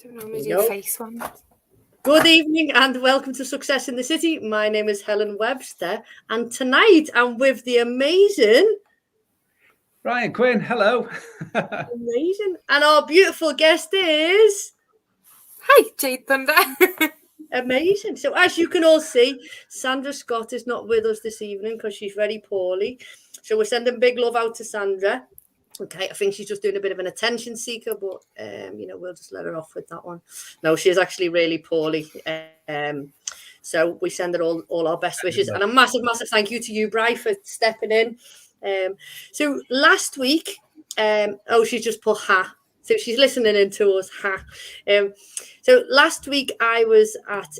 Don't normally do face ones. Good evening and welcome to Success in the City. My name is Helen Webster and tonight I'm with the amazing Brian Quinn. Hello. Amazing. And our beautiful guest is... Hi, Jade Thunder. Amazing. So as you can all see, Sandra Scott is not with us this evening because she's very poorly. So we're sending big love out to Sandra. Okay, I think she's just doing a bit of an attention seeker, but we'll just let her off with that one. No, she is actually really poorly. So we send her all our best wishes. And a massive thank you to you, Bri, for stepping in. So last week, she's just put ha. So she's listening in to us, ha. So last week I was at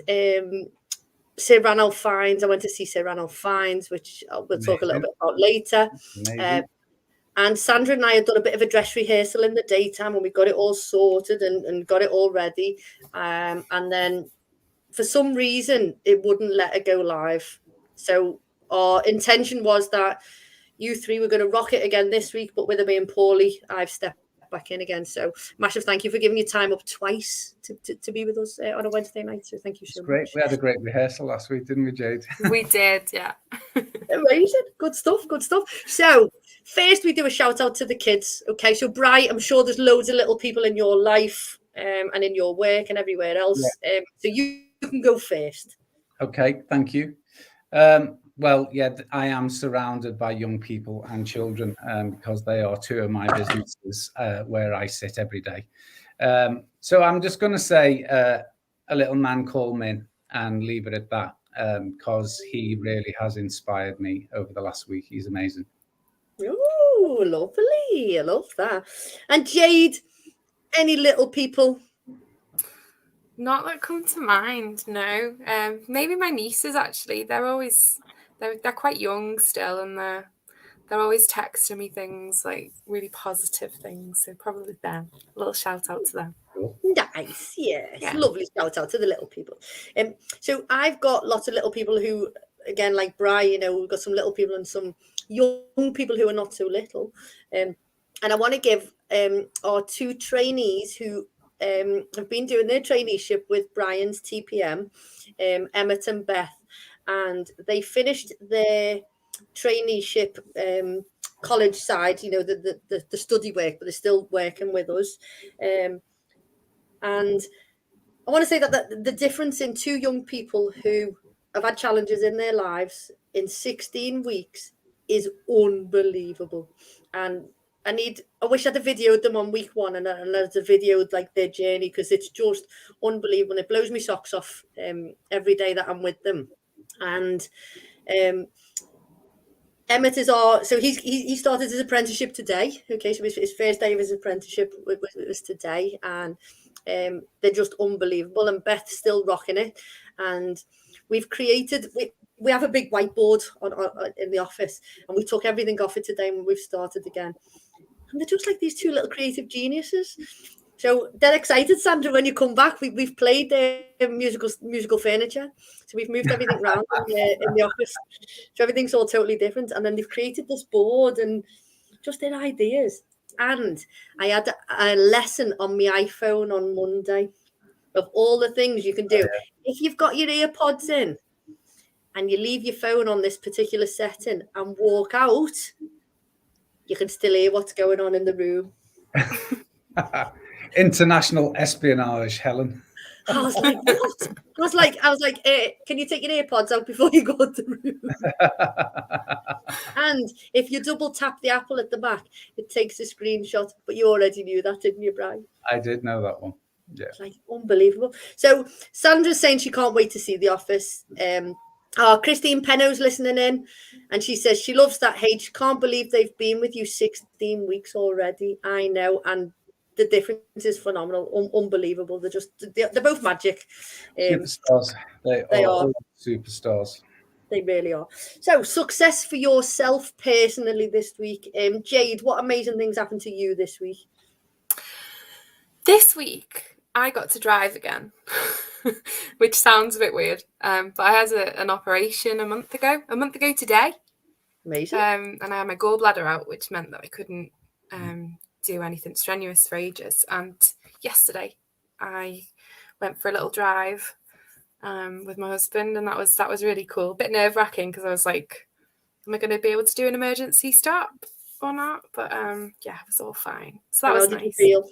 Sir Ranulph Fiennes. I went to see Sir Ranulph Fiennes, which we'll talk a little bit about later. And Sandra and I had done a bit of a dress rehearsal in the daytime and we got it all sorted and got it all ready. And then for some reason, it wouldn't let her go live. So our intention was that you three were going to rock it again this week, but with her being poorly, I've stepped back in again. So massive thank you for giving your time up twice to be with us on a Wednesday night. So thank you so much. We had a great rehearsal last week, didn't we, Jade? We did, yeah. Amazing. Good stuff. So first we do a shout out to the kids. Okay, so Bri, I'm sure there's loads of little people in your life and in your work and everywhere else. Yeah. So you can go first. Okay, thank you. I am surrounded by young people and children because they are two of my businesses where I sit every day. So I'm just going to say a little man called Min and leave it at that because he really has inspired me over the last week. He's amazing. Oh, lovely. I love that. And Jade, any little people? Not that come to mind, no. Maybe my nieces, actually. They're quite young still, and they're always texting me things, like really positive things. So probably them. A little shout out to them. Nice, yes. Yeah. Lovely shout out to the little people. So I've got lots of little people who, again, like Bri, we've got some little people and some young people who are not so little. And I want to give our two trainees who have been doing their traineeship with Brian's TPM, Emmett and Beth. And they finished their traineeship college side, the study work, but they're still working with us. And I want to say that the difference in two young people who have had challenges in their lives in 16 weeks is unbelievable. And I wish I'd have videoed them on week one and I'd have videoed like their journey because it's just unbelievable. It blows me socks off every day that I'm with them. And Emmett is he started his apprenticeship today. Okay, so his first day of his apprenticeship was today, and they're just unbelievable. And Beth's still rocking it. And we've created we have a big whiteboard on in the office, and we took everything off it today when we've started again. And they're just like these two little creative geniuses. So they're excited, Sandra, when you come back. We've played musical furniture. So we've moved everything around in the office. So everything's all totally different. And then they've created this board and just their ideas. And I had a lesson on my iPhone on Monday of all the things you can do. If you've got your earpods in and you leave your phone on this particular setting and walk out, you can still hear what's going on in the room. International espionage, Helen. I was like, what? I was like, can you take your earpods out before you go to the room? And if you double tap the apple at the back, it takes a screenshot. But you already knew that, didn't you, Brian? I did know that one. Yeah. It's like unbelievable. So Sandra's saying she can't wait to see The Office. Christine Penno's listening in, and she says she loves that H. Can't believe they've been with you 16 weeks already. I know, and the difference is phenomenal, unbelievable. They're both magic. Superstars. They are superstars. They really are. So, success for yourself personally this week. Jade, what amazing things happened to you this week? This week, I got to drive again, which sounds a bit weird. But I had an operation a month ago today. Amazing. And I had my gallbladder out, which meant that I couldn't do anything strenuous for ages. And yesterday, I went for a little drive with my husband, and that was really cool. A bit nerve-wracking because I was like, am I going to be able to do an emergency stop or not? But yeah, it was all fine. So that was nice. How did you feel?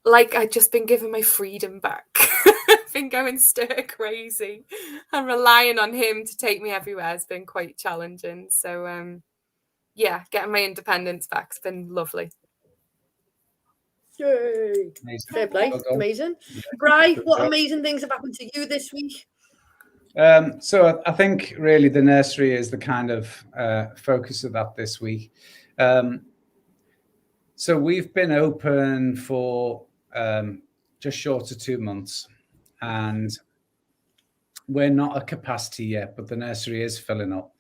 Like I'd just been given my freedom back. I've been going stir crazy and relying on him to take me everywhere has been quite challenging. So yeah, getting my independence back has been lovely. Yay! Amazing. Fair play. Well done. Amazing. Yeah. Brian, Good what job. amazing things have happened to you this week? So I think really the nursery is the kind of focus of that this week. So we've been open for just short of 2 months, and we're not at capacity yet, but the nursery is filling up.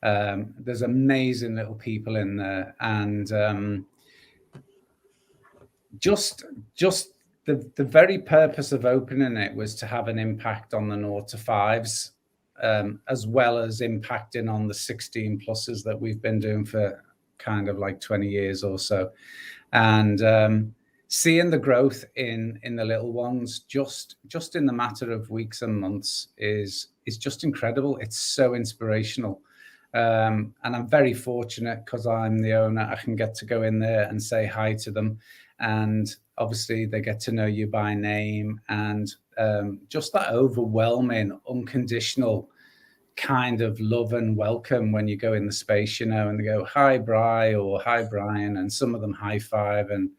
There's amazing little people in there, and just the very purpose of opening it was to have an impact on the 0 to 5s, as well as impacting on the 16 pluses that we've been doing for kind of like 20 years or so. And seeing the growth in the little ones just in the matter of weeks and months is just incredible. It's so inspirational. And I'm very fortunate because I'm the owner. I can get to go in there and say hi to them. And obviously they get to know you by name, and just that overwhelming, unconditional kind of love and welcome when you go in the space, you know, and they go, hi, Bri, or hi, Brian, and some of them high five, and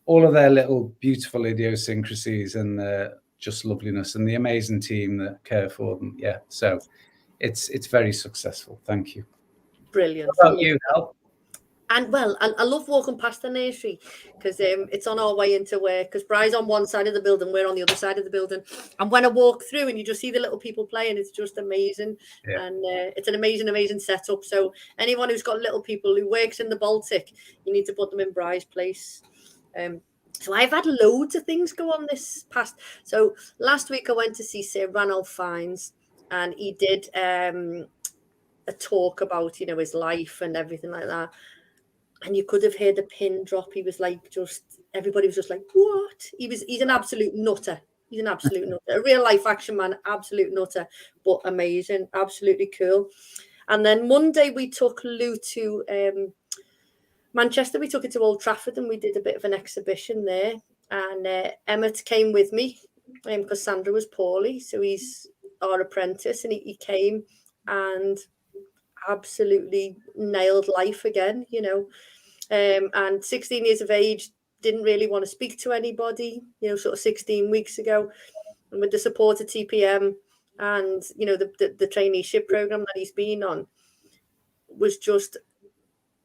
all of their little beautiful idiosyncrasies and the just loveliness and the amazing team that care for them. Yeah, so it's very successful. Thank you. Brilliant. How about you, Hal? And well, I love walking past the nursery because it's on our way into work, because Bri's on one side of the building, we're on the other side of the building. And when I walk through and you just see the little people playing, it's just amazing. Yeah. And it's an amazing setup. So anyone who's got little people who works in the Baltic, you need to put them in Bri's place. So I've had loads of things go on this past. So last week I went to see Sir Ranulph Fiennes, and he did a talk about, you know, his life and everything like that. And you could have heard a pin drop. He was like, everybody was just like, what? He's an absolute nutter. He's an absolute nutter. A real life action man, absolute nutter, but amazing, absolutely cool. And then Monday we took Lou to Manchester. We took it to Old Trafford and we did a bit of an exhibition there. And Emmett came with me because Sandra was poorly. So he's our apprentice, and he came and absolutely nailed life again, you know. And 16 years of age, didn't really want to speak to anybody, you know, sort of 16 weeks ago. And with the support of TPM and, you know, the traineeship program that he's been on, was just,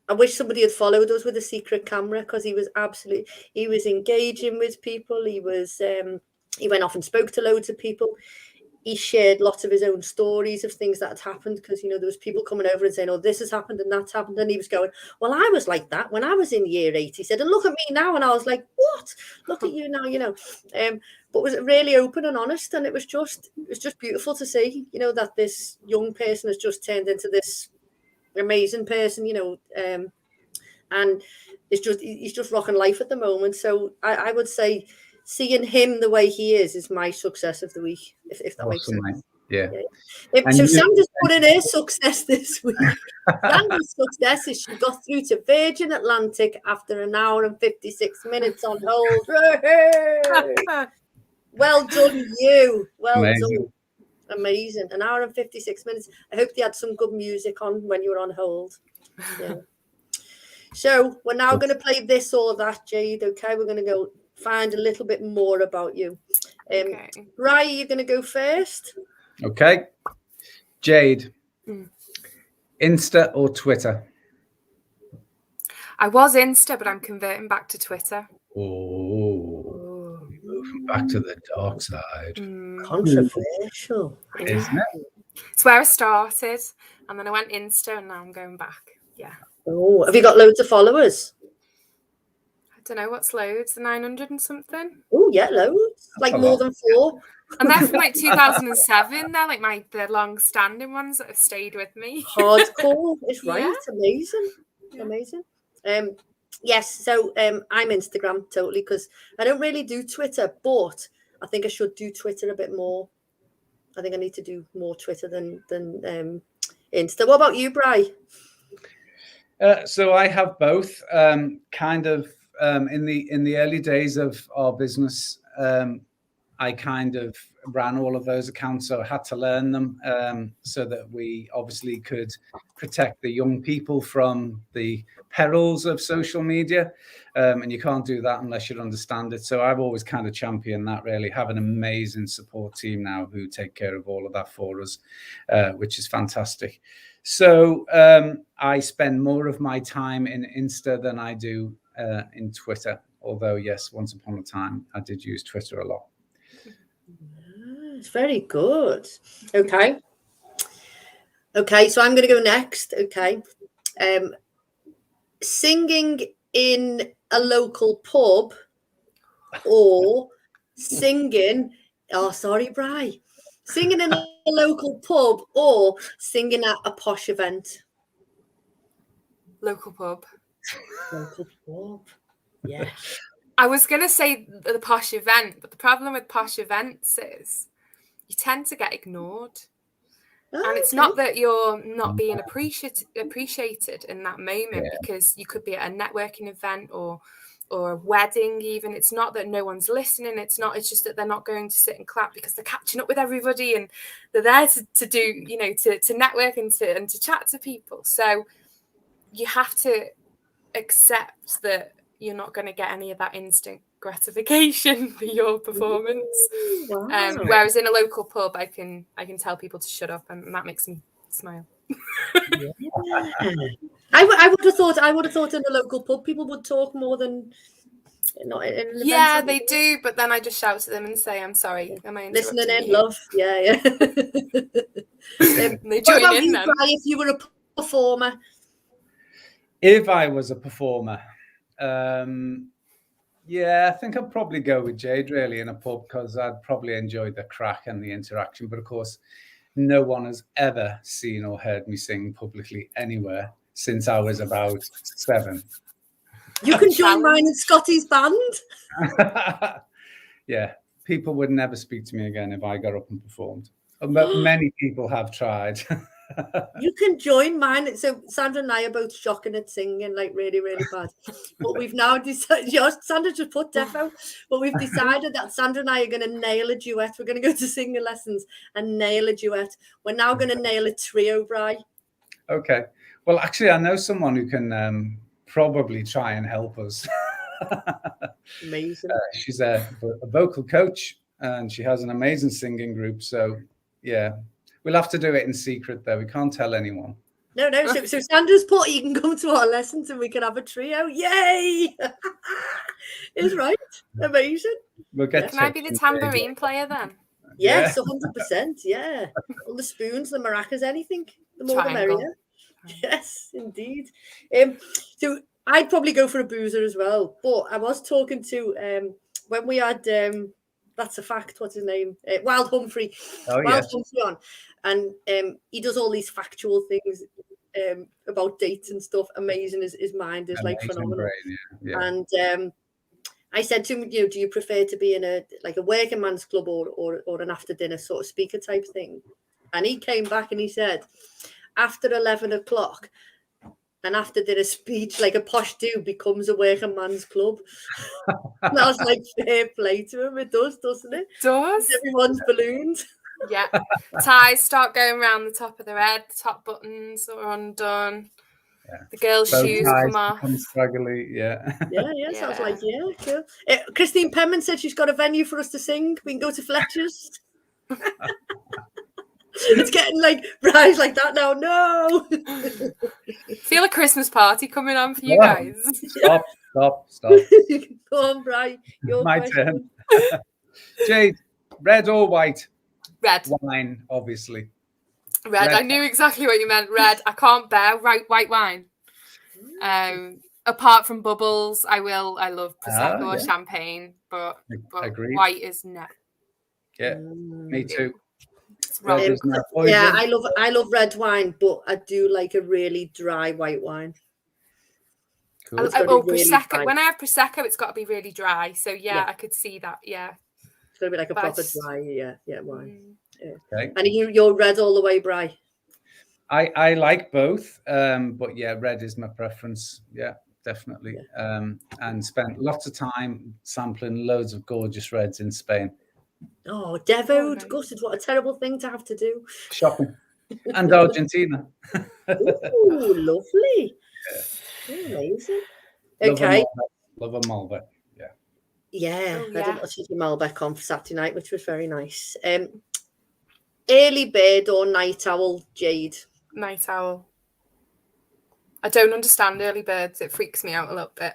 I wish somebody had followed us with a secret camera, because he was engaging with people. He went off and spoke to loads of people. He shared lots of his own stories of things that had happened, because, you know, there was people coming over and saying, oh, this has happened and that's happened. And he was going, well, I was like that when I was in year 8. He said, and look at me now. And I was like, what? Look at you now, you know. But was really open and honest. And it was just beautiful to see, you know, that this young person has just turned into this amazing person, you know. And he's just rocking life at the moment. So I would say, seeing him the way he is my success of the week, if that makes sense. Mate. Yeah. So Sandra's put in her success this week. Sandra's success is she got through to Virgin Atlantic after 1 hour and 56 minutes on hold. Well done, you. Well done. Amazing. 1 hour and 56 minutes. I hope they had some good music on when you were on hold. Yeah. So we're now going to play this or that, Jade. Okay, we're going to go find a little bit more about you. Okay. Ryan, you're going to go first. Okay. Jade, Insta or Twitter? I was Insta, but I'm converting back to Twitter. Oh, moving back to the dark side. Controversial, isn't it? It's where I started, and then I went Insta, and now I'm going back. Yeah. Oh, have you got loads of followers? I don't know, what's loads? 900 and something? Oh, yeah, loads. Like more than 4. And they're from like 2007. They're like the long-standing ones that have stayed with me. Hardcore. It's right. Yeah. Amazing. Yeah. Amazing. Yes, so I'm Instagram totally, because I don't really do Twitter, but I think I should do Twitter a bit more. I think I need to do more Twitter than Insta. What about you, Bri? So I have both. Kind of in the early days of our business, I kind of ran all of those accounts, so I had to learn them so that we obviously could protect the young people from the perils of social media. And you can't do that unless you understand it. So I've always kind of championed that, really. Have an amazing support team now who take care of all of that for us, which is fantastic. So I spend more of my time in Insta than I do in Twitter. Although, yes, once upon a time, I did use Twitter a lot. It's very good. Okay. Okay, so I'm going to go next. Okay. Singing in a local pub or singing, sorry, Bri. Singing in a local pub or singing at a posh event? Local pub. Local pub. Yeah. I was going to say the posh event, but the problem with posh events is you tend to get ignored. And it's not that you're not being appreciated in that moment, because you could be at a networking event or a wedding even. It's not that no one's listening. It's just that they're not going to sit and clap because they're catching up with everybody and they're there to do, you know, to network and to chat to people. So you have to accept that you're not going to get any of that instant gratification for your performance. Wow. Whereas in a local pub, I can tell people to shut up, and that makes them smile. I would have thought in a local pub people would talk more than not in an event. They do, but then I just shout to them and say, "I'm sorry, am I interrupting listening in, you?" love. Yeah. They What join about in you, then. Bri, if you were a performer? If I was a performer, yeah, I think I'd probably go with Jade, really, in a pub, because I'd probably enjoy the crack and the interaction. But of course, no one has ever seen or heard me sing publicly anywhere since I was about 7. You can join mine and Scotty's band. Yeah, people would never speak to me again if I got up and performed. But many people have tried. You can join mine. So Sandra and I are both shocking at singing, like really, really bad. But we've now decided, Sandra just put defo, but we've decided that Sandra and I are going to nail a duet. We're going to go to singing lessons and nail a duet. We're now going to nail a trio, Bri. Okay. Well, actually, I know someone who can probably try and help us. Amazing. She's a vocal coach, and she has an amazing singing group. So, yeah. We'll have to do it in secret, though. We can't tell anyone. No. So Sandra's put, you can come to our lessons and we can have a trio. Yay! Is right. Amazing. We'll get. Can I be the tambourine player then? Yes, 100%. Yeah. All the spoons, the maracas, anything. The more Triangle. the merrier. Yes, indeed. So I'd probably go for a boozer as well. But I was talking to when we had that's a fact. What's his name? Wild Humphrey. Wild Humphrey on, and he does all these factual things about dates and stuff. Amazing. His mind is like phenomenal. Yeah. And I said to him, do you prefer to be in a working man's club or an after dinner sort of speaker type thing? And he came back and he said, after 11 o'clock. And after dinner speech, like a posh do, becomes a working man's club. And I was like, fair play to him. It does, doesn't it? It does. Everyone's balloons. Yeah. Ties start going around the top of their head. The top buttons are undone. Yeah. The girls' shoes come off. Scraggly, yeah. Yeah. So I was like, yeah, cool. Christine Penman said she's got a venue for us to sing. We can go to Fletcher's. It's getting like Brian's like that now. No. Feel a Christmas party coming on for you guys. Stop. Go on, Brian. Your My question. turn. Jade, red or white? Red. Wine, obviously. Red. I knew exactly what you meant. Red. I can't bear white wine. Apart from bubbles, I love Prosecco or champagne, but white is no. Yeah, me too. I love red wine, but I do like a really dry white wine. Cool. Prosecco. Really, when I have Prosecco, it's got to be really dry. So Yeah. I could see that. Yeah. it's got to be like a But proper dry, wine. Yeah. Okay. And you're red all the way, Bri? I like both, but yeah, red is my preference. Yeah, definitely. And spent lots of time sampling loads of gorgeous reds in Spain. Oh, Devoed, nice. gutted, what a terrible thing to have to do. Shopping. And Argentina. Ooh, lovely. Oh, amazing. Okay. Love a Malbec. Yeah. Yeah, Oh, I had a yeah. little cheeky Malbec on for Saturday night, which was very nice. Early bird or night owl, Jade? Night owl. I don't understand early birds. It freaks me out a little bit.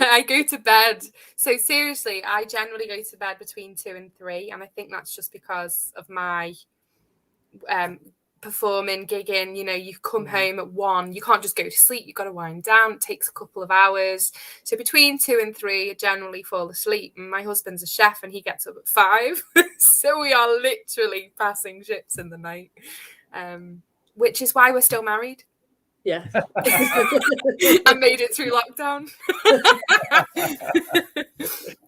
I go to bed. So seriously, I generally go to bed between 2 and 3, and I think that's just because of my performing, gigging. You know, you come home at 1, you can't just go to sleep. You've got to wind down. It takes a couple of hours. So between 2 and 3, I generally fall asleep. And my husband's a chef, and he gets up at 5. So we are literally passing ships in the night, which is why we're still married. Yeah. I made it through lockdown.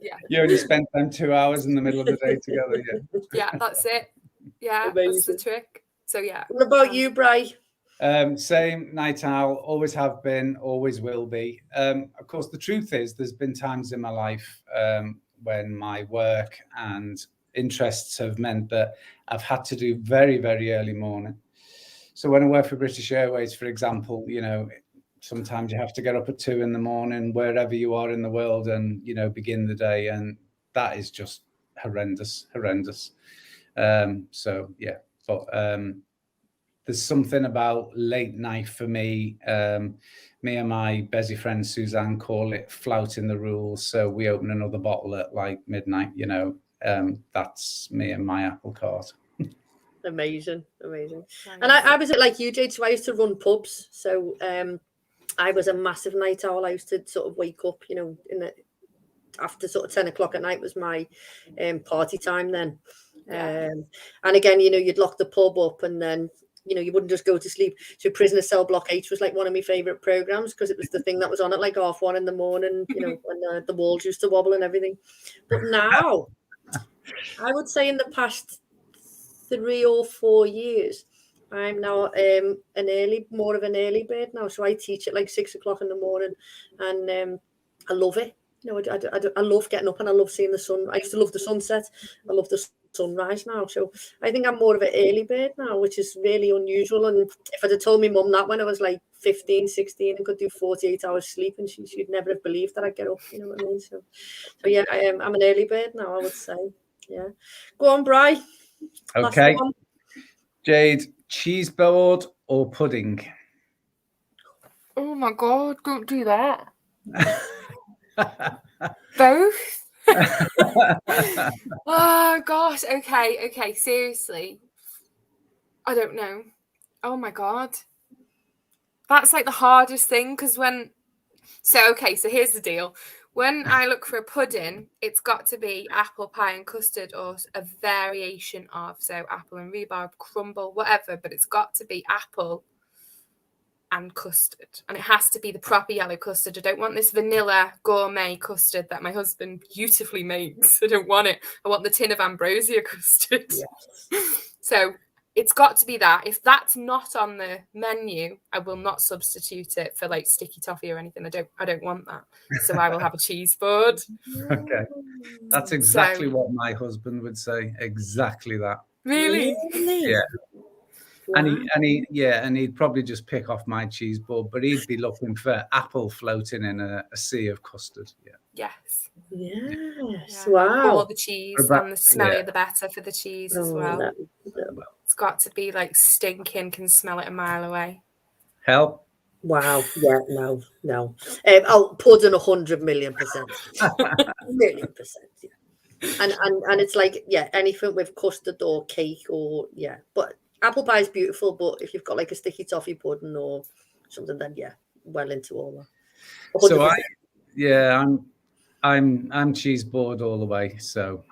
Yeah. You only spent them 2 hours in the middle of the day together. Yeah, that's it. Yeah, Amazing. That's the trick. So yeah. What about you, Bri? Same, night owl, always have been, always will be. Of course, the truth is there's been times in my life when my work and interests have meant that I've had to do very, very early morning. So when I work for British Airways, for example, you know, sometimes you have to get up at 2 in the morning, wherever you are in the world, and, you know, begin the day. And that is just horrendous. So, yeah, but there's something about late night for me. Me and my busy friend Suzanne call it flouting the rules. So we open another bottle at like midnight, you know. That's me and my apple cart. Amazing. Nice. And I was like you, Jade, so I used to run pubs. So I was a massive night owl. I used to sort of wake up, you know, after sort of 10 o'clock at night was my party time then. And again, you know, you'd lock the pub up and then, you know, you wouldn't just go to sleep. So Prisoner Cell Block H was like one of my favourite programmes because it was the thing that was on at like 1:30 in the morning, you know, when the walls used to wobble and everything. But now, I would say in the past 3 or 4 years, I'm now more of an early bird now. So I teach at like 6 o'clock in the morning, and I love it. You know, I love getting up and I love seeing the sun. I used to love the sunset. I love the sunrise now. So I think I'm more of an early bird now, which is really unusual. And if I'd have told my mum that when I was like 15, 16 and could do 48 hours sleep, and she'd never have believed that I'd get up. You know what I mean? So yeah, I'm an early bird now, I would say. Yeah. Go on, Bri. Okay. Jade, cheese board or pudding? Oh my God, don't do that. Both. Oh gosh. Okay. Seriously. I don't know. Oh my God. That's like the hardest thing because so here's the deal. When I look for a pudding, it's got to be apple pie and custard or a variation of, so apple and rhubarb, crumble, whatever, but it's got to be apple and custard. And it has to be the proper yellow custard. I don't want this vanilla gourmet custard that my husband beautifully makes. I don't want it. I want the tin of ambrosia custard. Yes. So it's got to be that. If that's not on the menu, I will not substitute it for like sticky toffee or anything. I don't want that. So I will have a cheese board. Okay. That's exactly what my husband would say. Exactly that. Really? Yeah. Wow. And he'd probably just pick off my cheese board, but he'd be looking for apple floating in a sea of custard. Yeah. Yes. Yes. Yeah. Wow. All the cheese and the smellier the better for the cheese as well. No. It's got to be like stinking, can smell it a mile away. Help. Wow. Yeah, no. I'll put in 100 million %. 1 million %. Yeah. And it's like, yeah, anything with custard or cake or, yeah. But apple pie is beautiful, but if you've got like a sticky toffee pudding or something, then yeah, well into all that. 100%. So I'm cheese board all the way. So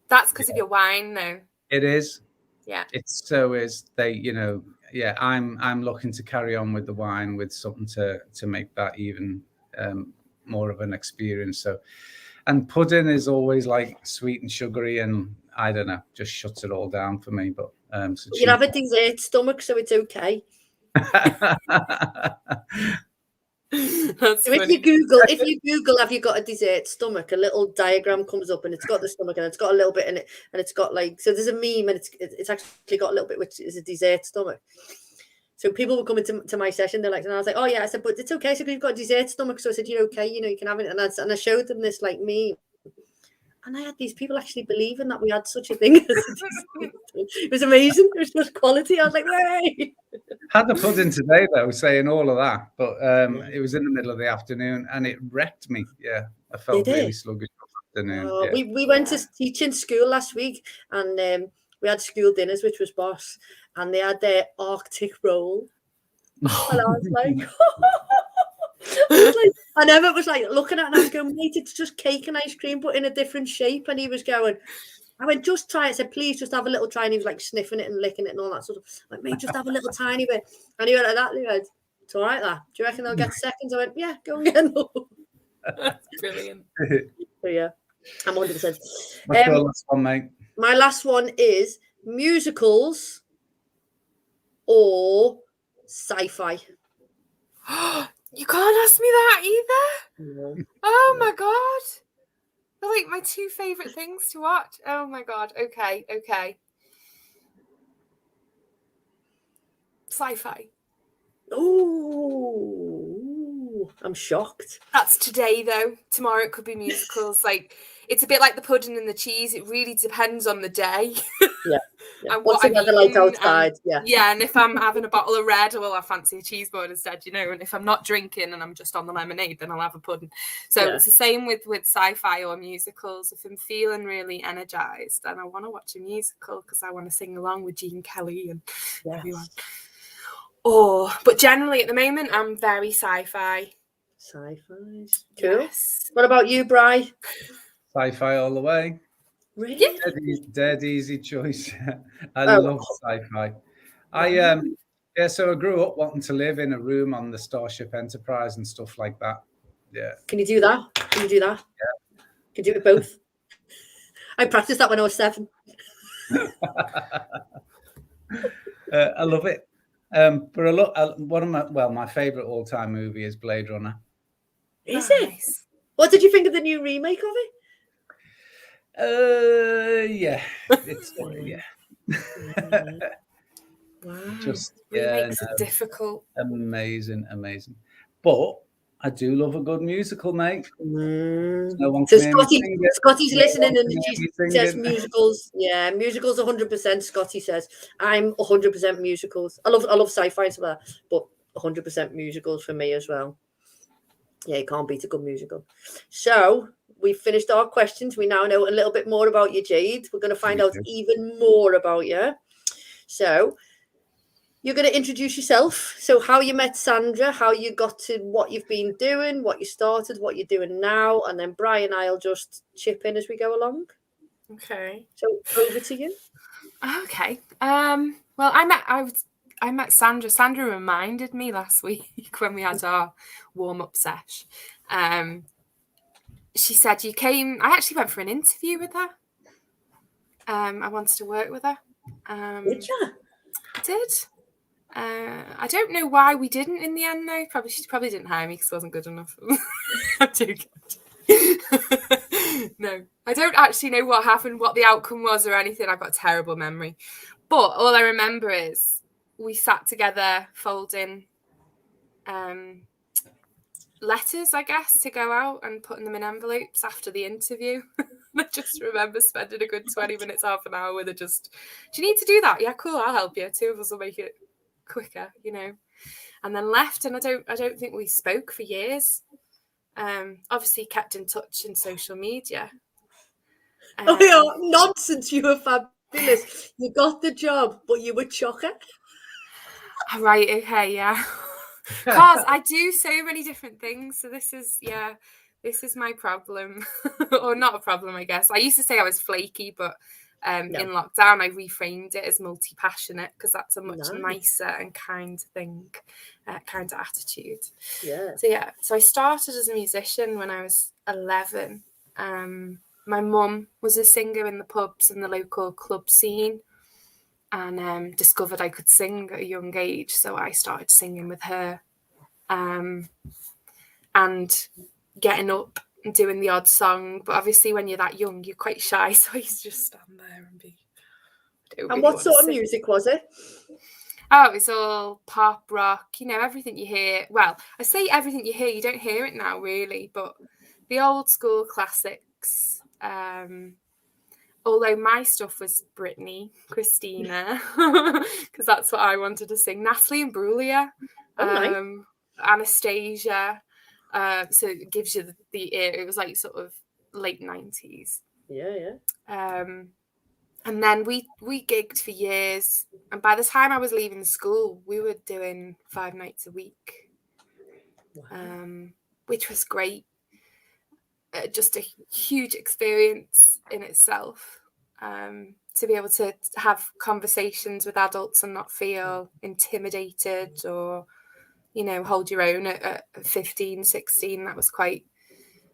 that's because of your wine, though. It is. Yeah. It so is. They, you know, yeah, I'm looking to carry on with the wine with something to make that even more of an experience. So, and pudding is always like sweet and sugary, and I don't know, just shuts it all down for me. But so You have a dessert stomach, so it's okay. That's So funny. if you Google, have you got a dessert stomach? A little diagram comes up, and it's got the stomach, and it's got a little bit in it, and it's got like, so there's a meme, and it's actually got a little bit which is a dessert stomach. So people were coming to my session, they're like, and I was like, oh yeah, I said, but it's okay, so you've got a dessert stomach. So I said, you're okay, you can have it, and I showed them this like meme. And I had these people actually believing that we had such a thing. It was amazing. It was just quality. I was like, hey. Had the pudding today though, saying all of that, but it was in the middle of the afternoon and it wrecked me. Yeah, I felt really sluggish all afternoon. Oh, yeah. We went to teach in school last week, and we had school dinners, which was boss, and they had their Arctic roll. And I was like, and Emmett was like looking at it, and I was going, mate, it's just cake and ice cream, but in a different shape. And he was going, I went, just try it. I said, please just have a little try. And he was like sniffing it and licking it and all that sort of. Like, mate, just have a little tiny bit. And he went like that. And he went, it's all right, that. Do you reckon they'll get seconds? I went, yeah, go and get them. That's brilliant. So yeah, I'm 100%. What's your last one, mate? My last one is musicals or sci-fi. You can't ask me that either. No. Oh my god. They're like my two favourite things to watch. Oh my god. Okay. Sci-fi. Oh, I'm shocked. That's today though. Tomorrow it could be musicals. Like, it's a bit like the pudding and the cheese. It really depends on the day. Yeah. And What's what the weather like outside? Yeah, and if I'm having a bottle of red, well, I fancy a cheese board instead, and if I'm not drinking and I'm just on the lemonade, then I'll have a pudding. So it's the same with sci-fi or musicals. If I'm feeling really energized, then I want to watch a musical because I want to sing along with Gene Kelly and everyone. But generally at the moment, I'm very sci-fi. Sci-fi. Cool. Yes. What about you, Bri? Sci-fi all the way. Really? Dead easy choice. I love sci-fi. So I grew up wanting to live in a room on the Starship Enterprise and stuff like that. Yeah. Can you do that? Yeah. Can you do it both? I practiced that when I was 7. I love it. But my favorite all-time movie is Blade Runner. Is it? What did you think of the new remake of it? Yeah, it's Wow. Just remakes are difficult. Amazing. But I do love a good musical, mate. No one so Scotty's listening and he says musicals. Yeah, musicals 100%. Scotty says I'm 100% musicals. I love sci-fi and stuff like that, but 100% musicals for me as well. Yeah, you can't beat a good musical. So we've finished our questions. We now know a little bit more about you, Jade. We're going to find out even more about you. So you're going to introduce yourself. So how you met Sandra, how you got to what you've been doing, what you started, what you're doing now, and then Brian and I'll just chip in as we go along. Okay. So over to you. Okay. Well, I met Sandra. Sandra reminded me last week when we had our warm-up sesh. She said you came. I actually went for an interview with her. I wanted to work with her. Did you? I did. I don't know why we didn't in the end, though. She probably didn't hire me because I wasn't good enough. I'm too good. No, I don't actually know what happened, what the outcome was or anything. I've got a terrible memory. But all I remember is we sat together folding letters, I guess, to go out and putting them in envelopes after the interview. I just remember spending a good 20 minutes, half an hour with her. Just, do you need to do that? Yeah, cool, I'll help you. 2 of us will make it quicker, and then left. And I don't think we spoke for years. Obviously kept in touch in social media. Nonsense, you were fabulous. You got the job, but you were chocker. Right, okay, yeah. Because I do so many different things. So this is my problem. Or not a problem, I guess. I used to say I was flaky, but In lockdown, I reframed it as multi-passionate because that's a much Nice. nicer and kind thing, kind of attitude. Yeah. So I started as a musician when I was 11. My mum was a singer in the pubs and the local club scene, and discovered I could sing at a young age. So I started singing with her, and getting up and doing the odd song. But obviously when you're that young, you're quite shy, so I used to just stand there and be... And what sort of music was it? Oh, it's all pop, rock, everything you hear. Well, I say everything you hear, you don't hear it now really, but the old school classics. Although my stuff was Britney, Christina, because that's what I wanted to sing. Natalie Imbruglia, Anastasia. So it gives you the ear. It was like sort of late 90s. Yeah. And then we gigged for years. And by the time I was leaving school, we were doing 5 nights a week, which was great. Just a huge experience in itself, to be able to have conversations with adults and not feel intimidated or, hold your own at 15, 16. That was quite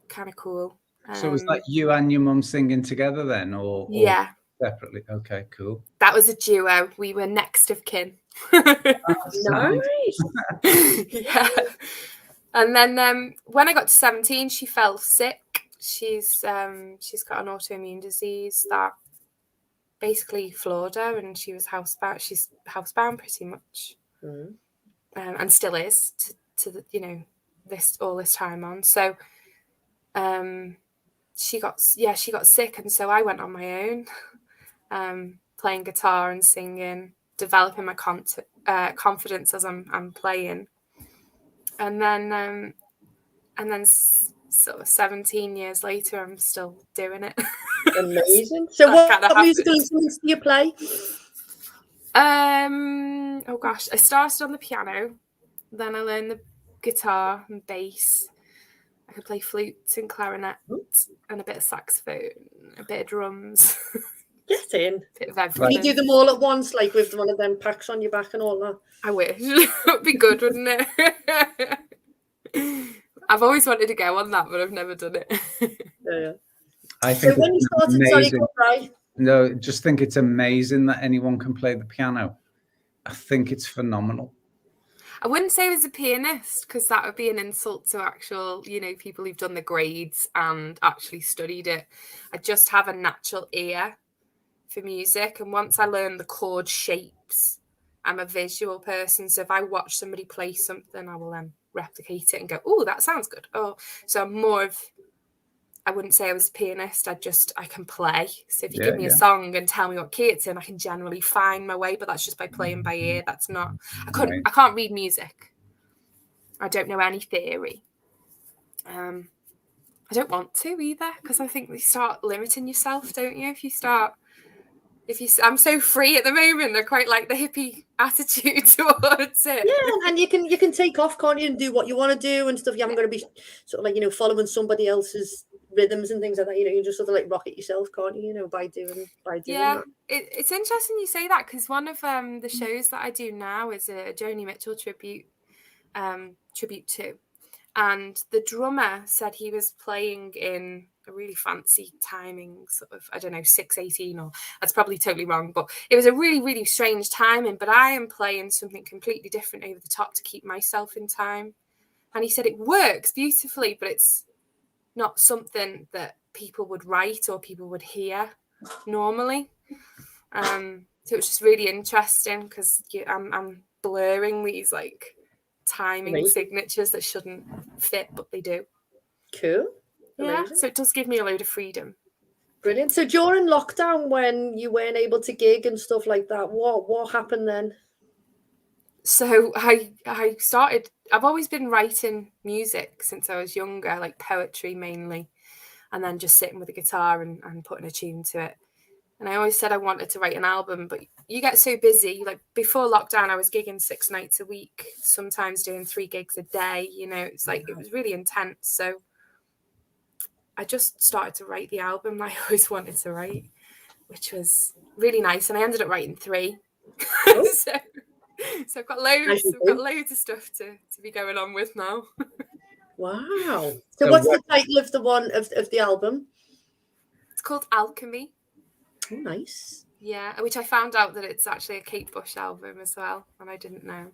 kind of cool. So was that you and your mum singing together then, or yeah, separately? Okay, cool. That was a duo. We were next of kin. Nice. Yeah. And then when I got to 17, she fell sick. She's got an autoimmune disease that basically floored her, and she was housebound. She's housebound pretty much, and still is to the, this time on. So she got sick, and so I went on my own, playing guitar and singing, developing my confidence as I'm playing, and then sort of 17 years later, I'm still doing it. Amazing. So what musical instruments do you play? Oh gosh, I started on the piano, then I learned the guitar and bass. I could play flute and clarinet and a bit of saxophone, a bit of drums. Get in. Bit of everything. You do them all at once, like with one of them packs on your back and all that? I wish. It would be good, wouldn't it? I've always wanted to go on that, but I've never done it. Yeah. I think so when you started, just think it's amazing that anyone can play the piano. I think it's phenomenal. I wouldn't say I was a pianist, because that would be an insult to actual, people who've done the grades and actually studied it. I just have a natural ear for music, and once I learn the chord shapes, I'm a visual person. So if I watch somebody play something, I will then replicate it and go, oh, that sounds good. Oh, so I'm more of, I wouldn't say I was a pianist. I can play. So if you give me a song and tell me what key it's in, I can generally find my way, but that's just by playing by ear. That's not, I can't read music. I don't know any theory. I don't want to either, because I think you start limiting yourself, don't you? I'm so free at the moment. I quite like the hippie attitude towards it. Yeah, and you can take off, can't you, and do what you want to do and stuff. You haven't got to be sort of like, following somebody else's rhythms and things like that. You just sort of like rock it yourself, can't you? By doing yeah, that. It's interesting you say that, because one of the shows that I do now is a Joni Mitchell tribute to, and the drummer said he was playing in a really fancy timing, sort of, I don't know, 6:18, or that's probably totally wrong, but it was a really, really strange timing. But I am playing something completely different over the top to keep myself in time. And he said it works beautifully, but it's not something that people would write or people would hear normally. So it was just really interesting, because I'm blurring these like timing signatures that shouldn't fit, but they do. Cool. Yeah, Amazing. so it does give me a load of freedom. Brilliant. So during lockdown, when you weren't able to gig and stuff like that, what happened then? So I started, I've always been writing music since I was younger, like poetry mainly, and then just sitting with a guitar and putting a tune to it. And I always said I wanted to write an album, but you get so busy. Like before lockdown, I was gigging 6 nights a week, sometimes doing 3 gigs a day. It's like, it was really intense. So I just started to write the album I always wanted to write. which was really nice. And I ended up writing 3. Oh. so I've got loads of stuff to be going on with now. Wow. So what's the title of the album? It's called Alchemy. Oh, nice. Yeah, which I found out that it's actually a Kate Bush album as well, and I didn't know.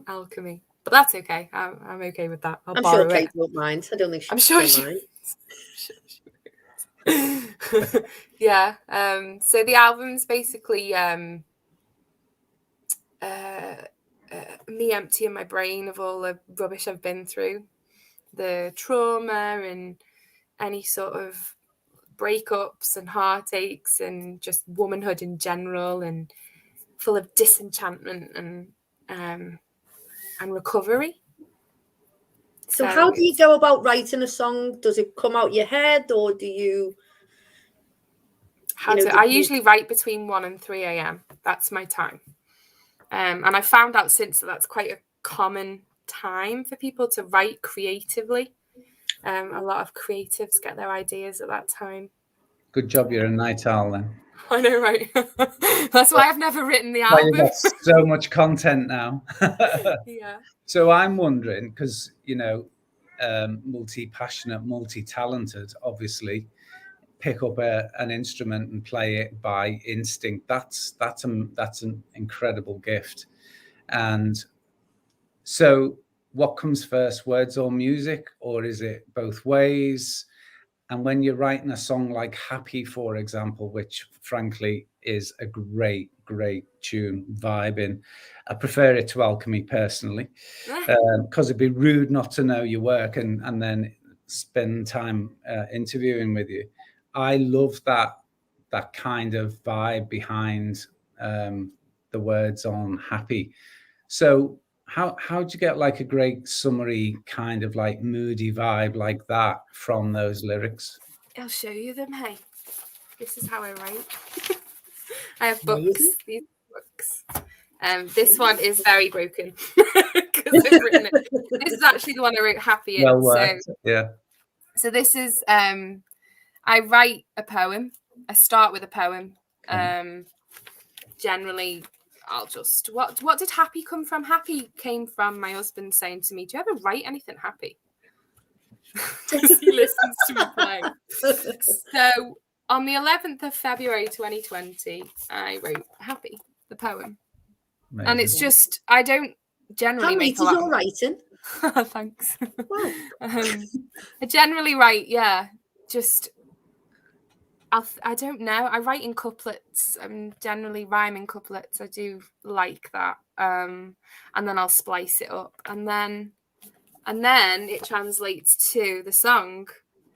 Alchemy, but that's okay. I'm okay with that. I'm sure Kate won't mind. I don't think she'll mind. Yeah. So the album's basically me emptying my brain of all the rubbish I've been through, the trauma and any sort of breakups and heartaches and just womanhood in general, and full of disenchantment and recovery. So how do you go about writing a song? Does it come out your head, or do you? I usually write between 1 and 3 a.m. That's my time. And I found out since that's quite a common time for people to write creatively. A lot of creatives get their ideas at that time. Good job, you're a night owl then. I know, right? That's why I've never written the album. You've got so much content now. Yeah. So I'm wondering, because multi-passionate, multi-talented, obviously, pick up an instrument and play it by instinct. That's an incredible gift. And so what comes first, words or music, or is it both ways? And when you're writing a song like Happy, for example, which frankly is a great tune, vibing, I prefer it to Alchemy personally, because it'd be rude not to know your work and then spend time interviewing with you. I love that kind of vibe behind the words on Happy. So how'd you get like a great summery kind of like moody vibe like that from those lyrics? I'll show you them. Hey, this is how I write. I have books. These books. This one is very broken because I've written it. This is actually the one I wrote Happy in. So this is I write a poem. I start with a poem. Generally, I'll just what did Happy come from? Happy came from my husband saying to me, "Do you ever write anything happy?" Because he listens to me play. So on the 11th of February 2020, I wrote Happy, the poem. Amazing. And it's just, I don't generally make a lot. How neat is your writing? Thanks. Wow. I generally write, just I don't know. I write in couplets. I'm generally rhyming couplets. I do like that. And then I'll splice it up, and then it translates to the song.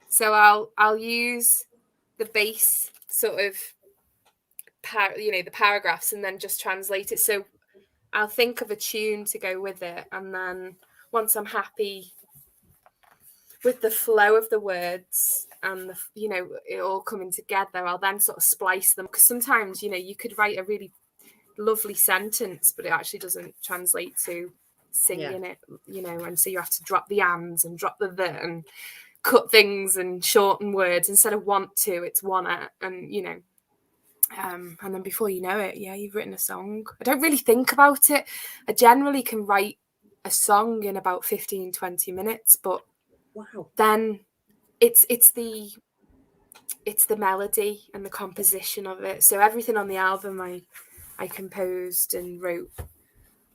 So I'll use the bass sort of the paragraphs, and then just translate it. So I'll think of a tune to go with it, and then once I'm happy with the flow of the words and it all coming together, I'll then sort of splice them, because sometimes you could write a really lovely sentence but it actually doesn't translate to singing it, and so you have to drop the ands and drop the and cut things and shorten words. Instead of want to, it's wanna, and and then before you know it, you've written a song. I don't really think about it. I generally can write a song in about 15-20 minutes, but then it's the melody and the composition of it. So everything on the album I composed and wrote,